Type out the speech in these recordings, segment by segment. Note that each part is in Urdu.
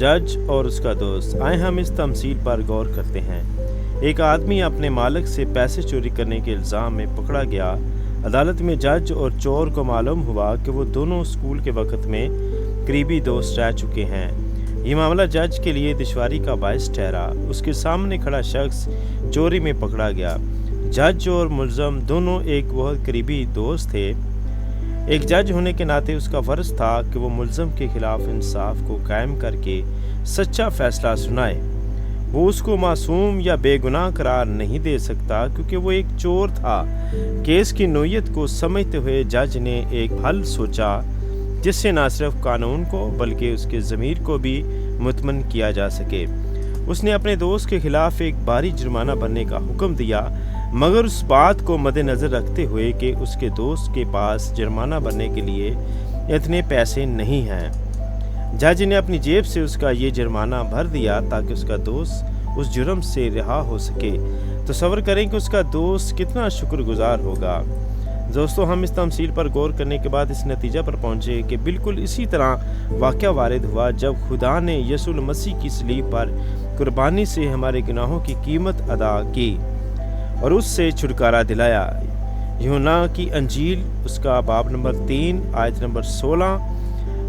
جج اور اس کا دوست۔ آئے ہم اس تمثیل پر غور کرتے ہیں۔ ایک آدمی اپنے مالک سے پیسے چوری کرنے کے الزام میں پکڑا گیا۔ عدالت میں جج اور چور کو معلوم ہوا کہ وہ دونوں اسکول کے وقت میں قریبی دوست رہ چکے ہیں۔ یہ معاملہ جج کے لیے دشواری کا باعث ٹھہرا۔ اس کے سامنے کھڑا شخص چوری میں پکڑا گیا۔ جج اور ملزم دونوں ایک بہت قریبی دوست تھے۔ ایک جج ہونے کے ناطے اس کا فرض تھا کہ وہ ملزم کے خلاف انصاف کو قائم کر کے سچا فیصلہ سنائے۔ وہ اس کو معصوم یا بے گناہ قرار نہیں دے سکتا کیونکہ وہ ایک چور تھا۔ کیس کی نوعیت کو سمجھتے ہوئے جج نے ایک حل سوچا جس سے نہ صرف قانون کو بلکہ اس کے ضمیر کو بھی مطمئن کیا جا سکے۔ اس نے اپنے دوست کے خلاف ایک بھاری جرمانہ بھرنے کا حکم دیا، مگر اس بات کو مد نظر رکھتے ہوئے کہ اس کے دوست کے پاس جرمانہ بھرنے کے لیے اتنے پیسے نہیں ہیں۔ جج نے اپنی جیب سے اس کا یہ جرمانہ بھر دیا تاکہ اس کا دوست اس جرم سے رہا ہو سکے۔ تصور کریں کہ اس کا دوست کتنا شکر گزار ہوگا۔ دوستو، ہم اس تمثیل پر غور کرنے کے بعد اس نتیجہ پر پہنچے کہ بالکل اسی طرح واقعہ وارد ہوا جب خدا نے یسوع مسیح کی صلیب پر قربانی سے ہمارے گناہوں کی قیمت ادا کی اور اس سے چھٹکارا دلایا۔ یوحنا کی انجیل اس کا باب نمبر 3 آیت نمبر 16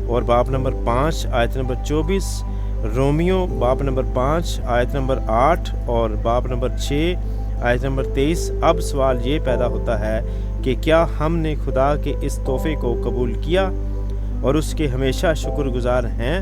اور باب نمبر 5 آیت نمبر 24، رومیو باب نمبر 5 آیت نمبر 8 اور باب نمبر 6 آیت نمبر 23۔ اب سوال یہ پیدا ہوتا ہے کہ کیا ہم نے خدا کے اس تحفے کو قبول کیا اور اس کے ہمیشہ شکر گزار ہیں؟